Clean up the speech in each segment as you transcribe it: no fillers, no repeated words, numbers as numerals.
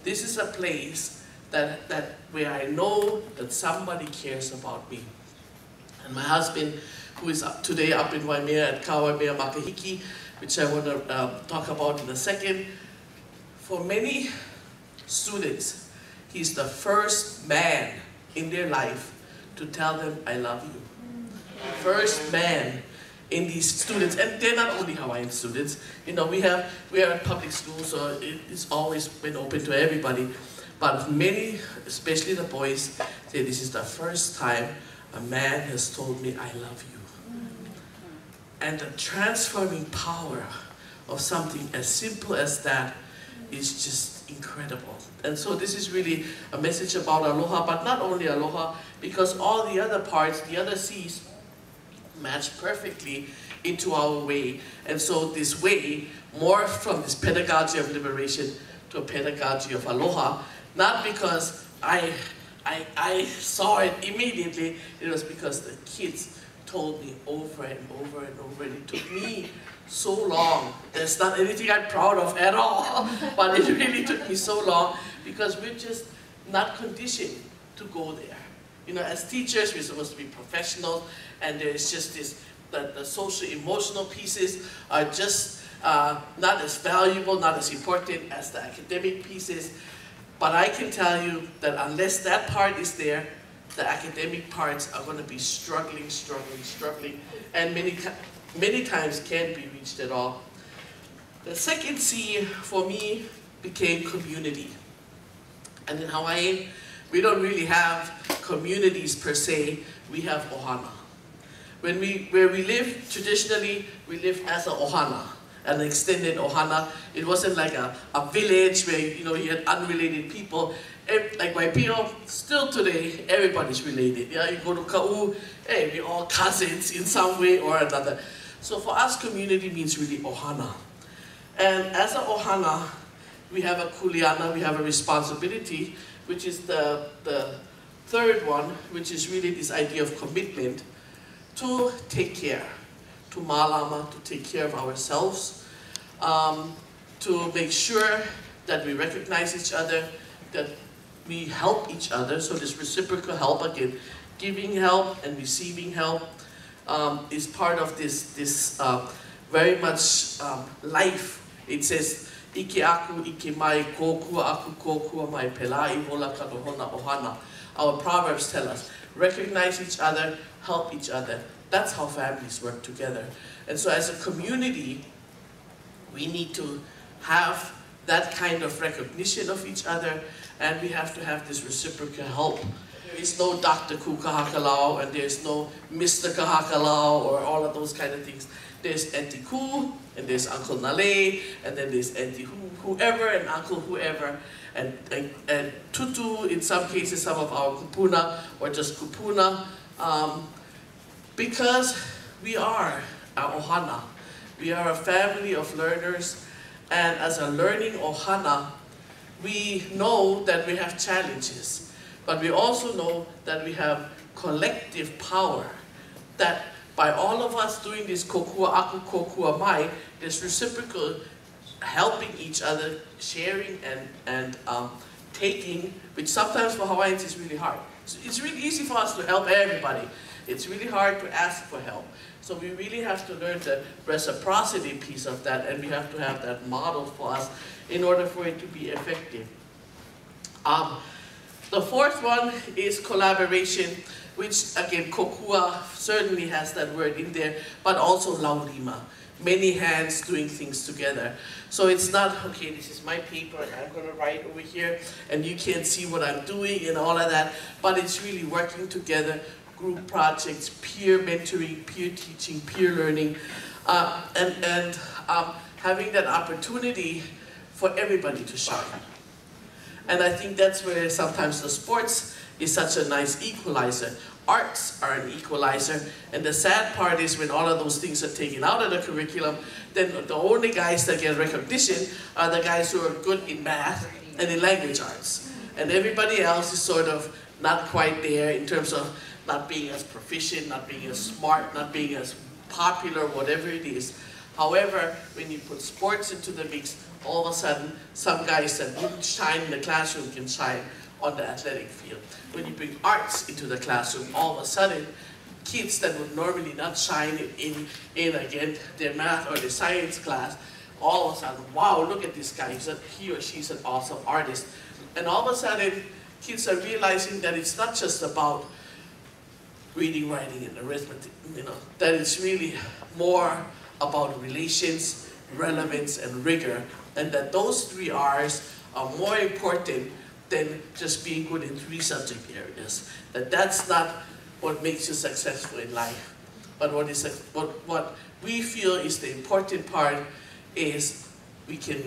this is a place that where I know that somebody cares about me. And my husband, who is today up in Waimea at Waimea Makahiki, which I want to talk about in a second, for many students, he's the first man in their life to tell them, I love you. First man in these students, and they're not only Hawaiian students. You know, we are in public school, so it's always been open to everybody. But many, especially the boys, say this is the first time a man has told me, I love you. And the transforming power of something as simple as that is just incredible. And so this is really a message about aloha, but not only aloha, because all the other parts, the other C's, match perfectly into our way. And so this way morphed from this pedagogy of liberation to a pedagogy of aloha, not because I saw it immediately, it was because the kids told me over and over and over, and it took me so long. There's not anything I'm proud of at all, but it really took me so long because we're just not conditioned to go there. You know, as teachers, we're supposed to be professionals, and there's just this, the social emotional pieces are just not as valuable, not as important as the academic pieces. But I can tell you that unless that part is there, the academic parts are going to be struggling, and many times can't be reached at all. The second C for me became community. And in Hawaii, we don't really have communities per se, we have ohana. Where we live, traditionally, we live as an ohana, an extended ohana. It wasn't like a village where you had unrelated people. Like Waipio, still today, everybody's related. Yeah, you go to Ka'u, hey, we're all cousins in some way or another. So for us, community means really ohana. And as an ohana, we have a kuleana, we have a responsibility, which is the third one, which is really this idea of commitment to take care, to malama, to take care of ourselves, to make sure that we recognize each other, that we help each other. So this reciprocal help, again, giving help and receiving help is part of this very much life. It says, Ike aku, ike mai, kokua aku, kokua mai, pelai, hola kadohona ohana. Our Proverbs tell us, recognize each other, help each other. That's how families work together. And so as a community, we need to have that kind of recognition of each other, and we have to have this reciprocal help. There is no Dr. Kahakalau, and there's no Mr. Kahakalau, or all of those kind of things. There's Auntie Ku, and there's Uncle Nale, and then there's Auntie whoever, and Uncle whoever, and Tutu, in some cases, some of our kupuna, or just kupuna, because we are a ohana. We are a family of learners, and as a learning ohana, we know that we have challenges, but we also know that we have collective power, that by all of us doing this kokua aku, kokua mai, this reciprocal helping each other, sharing and taking, which sometimes for Hawaiians is really hard. So it's really easy for us to help everybody. It's really hard to ask for help. So we really have to learn the reciprocity piece of that, and we have to have that model for us in order for it to be effective. The fourth one is collaboration, which again, kokua certainly has that word in there, but also laulima. Many hands doing things together. So it's not, okay, this is my paper and I'm going to write over here and you can't see what I'm doing and all of that, but it's really working together, group projects, peer mentoring, peer teaching, peer learning, and having that opportunity for everybody to shine. And I think that's where sometimes the sports is such a nice equalizer. Arts are an equalizer, and the sad part is when all of those things are taken out of the curriculum, then the only guys that get recognition are the guys who are good in math and in language arts. And everybody else is sort of not quite there in terms of not being as proficient, not being as smart, not being as popular, whatever it is. However, when you put sports into the mix, all of a sudden, some guys that wouldn't shine in the classroom can shine on the athletic field. When you bring arts into the classroom, all of a sudden, kids that would normally not shine in again, their math or their science class, all of a sudden, wow, look at this guy, he or she's an awesome artist. And all of a sudden, kids are realizing that it's not just about reading, writing, and arithmetic, that it's really more about relations, relevance, and rigor, and that those 3 R's are more important than just being good in 3 subject areas. That's not what makes you successful in life. But what we feel is the important part is we can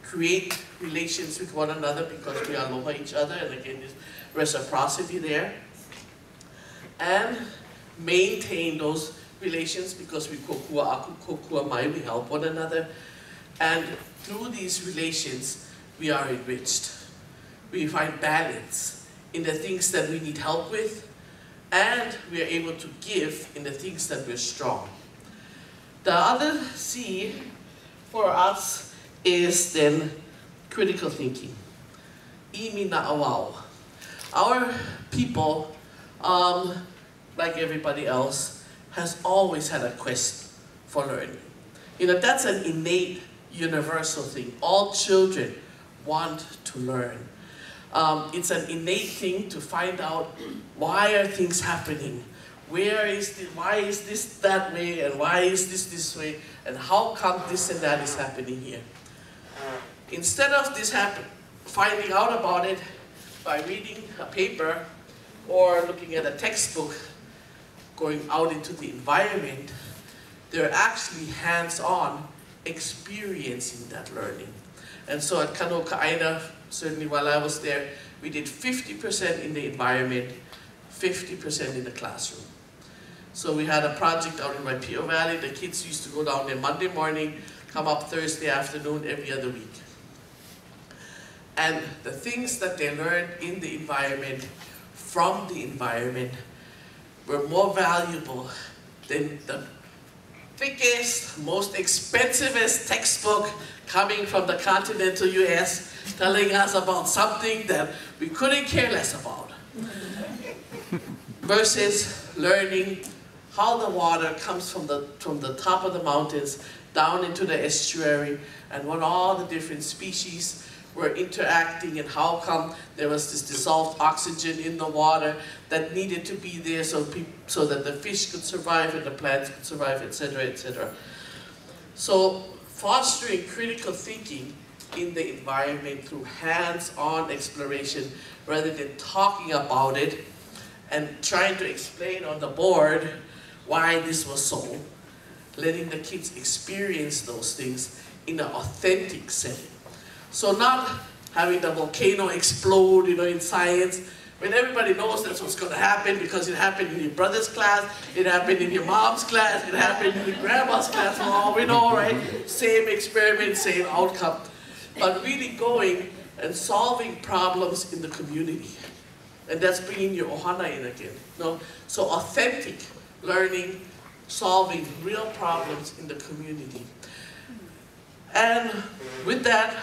create relations with one another because we aloha each other, and again, there's reciprocity there. And maintain those relations because we kokua aku, kokua mai, we help one another. And through these relations, we are enriched. We find balance in the things that we need help with, and we are able to give in the things that we're strong. The other C for us is then critical thinking. Imi na awao. Our people, like everybody else, has always had a quest for learning. That's an innate, universal thing. All children want to learn. It's an innate thing to find out why are things happening, why is this that way, and why is this way, and how come this and that is happening here. Instead of finding out about it by reading a paper or looking at a textbook, going out into the environment, they're actually hands-on experiencing that learning. And so at Kahakalau, certainly while I was there, we did 50% in the environment, 50% in the classroom. So we had a project out in Waipio Valley. The kids used to go down there Monday morning, come up Thursday afternoon, every other week. And the things that they learned in the environment, from the environment, were more valuable than the thickest, most expensivest textbook coming from the continental US, telling us about something that we couldn't care less about. Versus learning how the water comes from the top of the mountains down into the estuary, and what all the different species were interacting, and how come there was this dissolved oxygen in the water that needed to be there so that the fish could survive and the plants could survive, etc., etc. So fostering critical thinking in the environment through hands-on exploration rather than talking about it and trying to explain on the board why this was so, letting the kids experience those things in an authentic setting. So not having the volcano explode, in science, when everybody knows that's what's going to happen because it happened in your brother's class, it happened in your mom's class, it happened in your grandma's class, for all we know, right? Same experiment, same outcome. But really going and solving problems in the community. And that's bringing your ohana in again. So authentic learning, solving real problems in the community. And with that,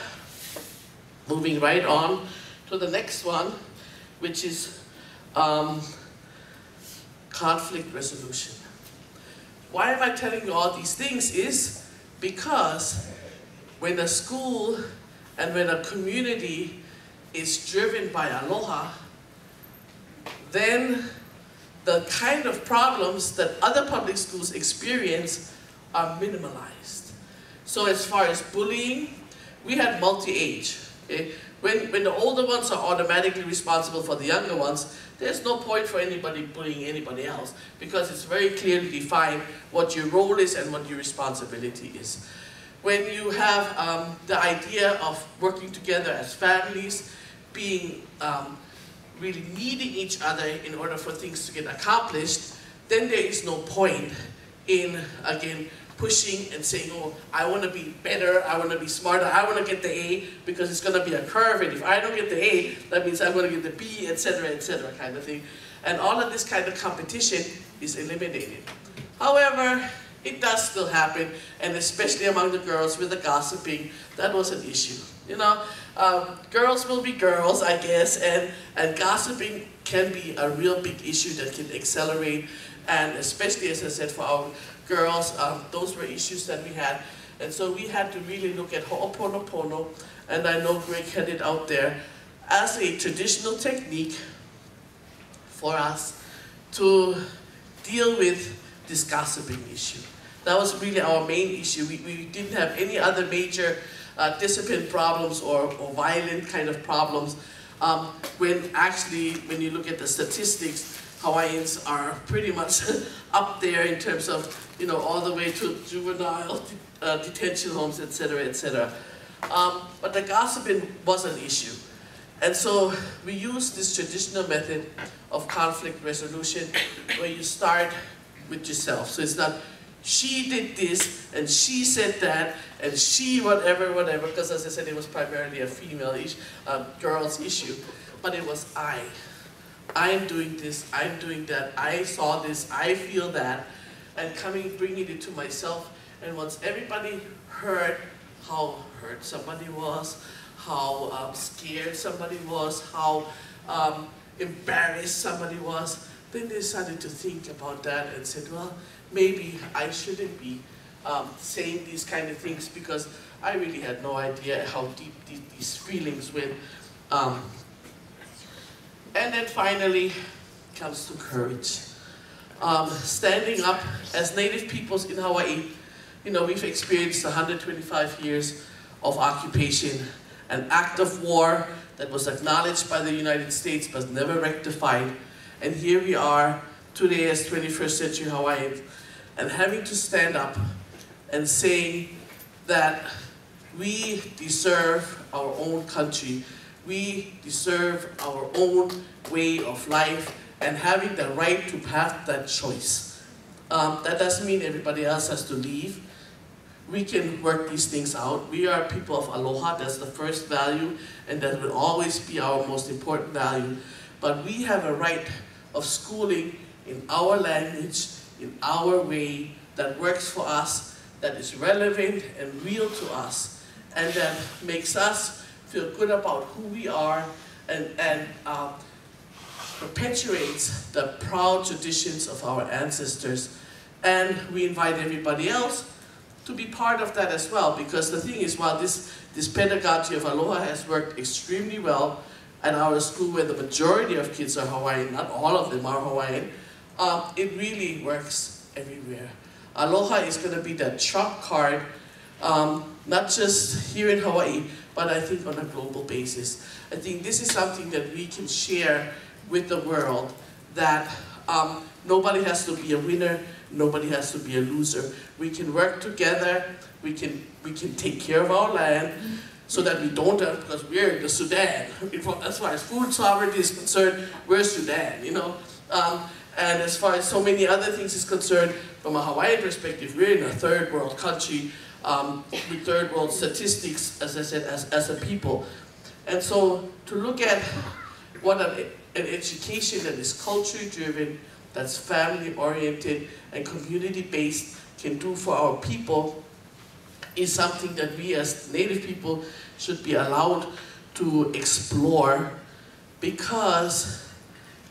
moving right on to the next one, which is conflict resolution. Why am I telling you all these things is because when a school and when a community is driven by aloha, then the kind of problems that other public schools experience are minimalized. So as far as bullying, we had multi-age. Okay? When the older ones are automatically responsible for the younger ones, there's no point for anybody bullying anybody else because it's very clearly defined what your role is and what your responsibility is. When you have the idea of working together as families, being really needing each other in order for things to get accomplished, then there is no point in, again, pushing and saying, oh, I want to be better, I want to be smarter, I want to get the A because it's going to be a curve, and if I don't get the A, that means I'm going to get the B, etc., kind of thing. And all of this kind of competition is eliminated. However, it does still happen, and especially among the girls with the gossiping, that was an issue. You know, girls will be girls, I guess, and gossiping can be a real big issue that can accelerate, and especially, as I said, for our girls, those were issues that we had. And so we had to really look at ho'oponopono, and I know Greg had it out there, as a traditional technique for us to deal with this gossiping issue. That was really our main issue. We didn't have any other major discipline problems or violent kind of problems. When you look at the statistics, Hawaiians are pretty much up there in terms of, you know, all the way to juvenile detention homes, etc., etc. But the gossiping was an issue. And so we use this traditional method of conflict resolution where you start with yourself. So it's not, she did this, and she said that, and she whatever, because as I said, it was primarily a female girl's issue. But it was I. I'm doing this, I'm doing that, I saw this, I feel that, and bringing it to myself. And once everybody heard how hurt somebody was, how scared somebody was, how embarrassed somebody was, then they started to think about that and said, well, maybe I shouldn't be saying these kind of things, because I really had no idea how deep these feelings went. And then finally comes to courage. Standing up as Native peoples in Hawaii, you know, we've experienced 125 years of occupation, an act of war that was acknowledged by the United States but never rectified. And here we are today as 21st century Hawaiians, and having to stand up and say that we deserve our own country, we deserve our own way of life, and having the right to have that choice. That doesn't mean everybody else has to leave. We can work these things out. We are people of Aloha, that's the first value, and that will always be our most important value. But we have a right of schooling in our language, in our way, that works for us, that is relevant and real to us, and that makes us feel good about who we are, and perpetuates the proud traditions of our ancestors. And we invite everybody else to be part of that as well, because the thing is, while this pedagogy of Aloha has worked extremely well at our school, where the majority of kids are Hawaiian, not all of them are Hawaiian, it really works everywhere. Aloha is going to be that trump card, not just here in Hawaii, but I think on a global basis. I think this is something that we can share with the world, that nobody has to be a winner, nobody has to be a loser. We can work together, we can take care of our land, so that we don't have, because we're in the Sudan. As far as food sovereignty is concerned, we're Sudan, you know. And as far as so many other things is concerned, from a Hawaiian perspective, we're in a third world country, with third world statistics, as I said, as a people. And so to look at what an education that is culturally driven, that's family oriented and community based can do for our people is something that we as Native people should be allowed to explore, because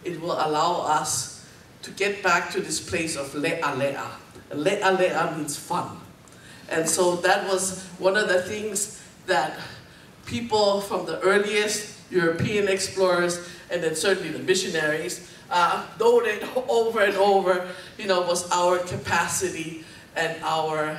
it will allow us to get back to this place of le'alea. Le'alea means fun. And so that was one of the things that people from the earliest European explorers, and then certainly the missionaries, noted over and over, you know, was our capacity and our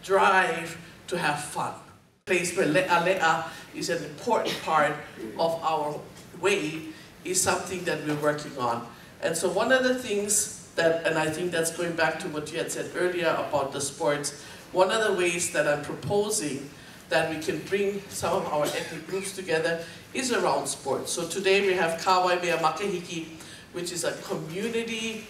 drive to have fun. A place where le'alea is an important part of our way is something that we're working on. And so one of the things that, and I think that's going back to what you had said earlier about the sports, one of the ways that I'm proposing that we can bring some of our ethnic groups together is around sports. So today we have Kahakalau Makahiki, which is a community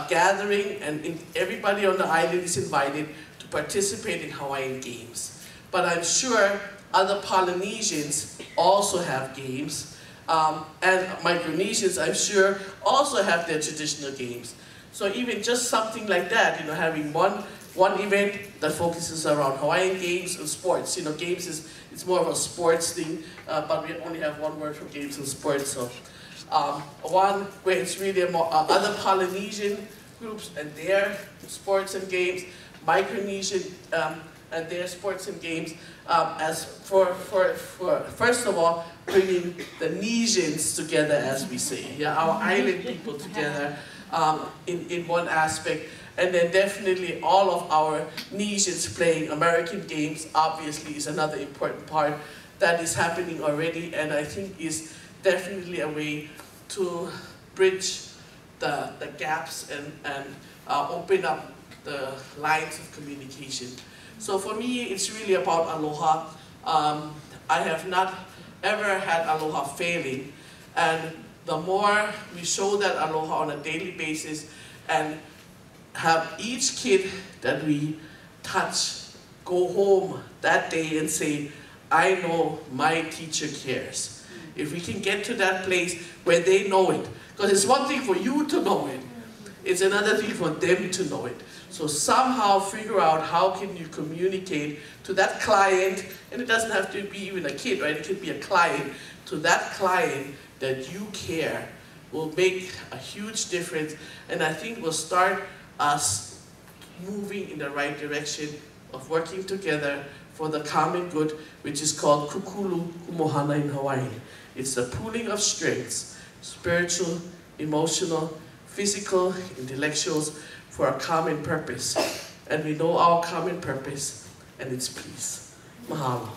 gathering, and everybody on the island is invited to participate in Hawaiian games. But I'm sure other Polynesians also have games, and Micronesians, I'm sure, also have their traditional games. So even just something like that, you know, having one one event that focuses around Hawaiian games and sports. You know, games it's more of a sports thing, but we only have one word for games and sports. So one where it's really more other Polynesian groups and their sports and games, Micronesian and their sports and games, as for first of all, bringing the Nesians together, as we say, yeah, our island people together in one aspect, and then definitely all of our Nesians playing American games, obviously, is another important part that is happening already, and I think is definitely a way to bridge the gaps and open up the lines of communication. So for me, it's really about Aloha. I have not ever had Aloha failing, and the more we show that Aloha on a daily basis and have each kid that we touch go home that day and say, I know my teacher cares. If we can get to that place where they know it, because it's one thing for you to know it, it's another thing for them to know it. So somehow figure out how can you communicate to that client, and it doesn't have to be even a kid, right? It could be a client, to that client that you care will make a huge difference, and I think will start us moving in the right direction of working together for the common good, which is called kukulu kumohana in Hawaiian. It's the pooling of strengths, spiritual, emotional, physical, intellectuals, for a common purpose. And we know our common purpose, and it's peace. Mahalo.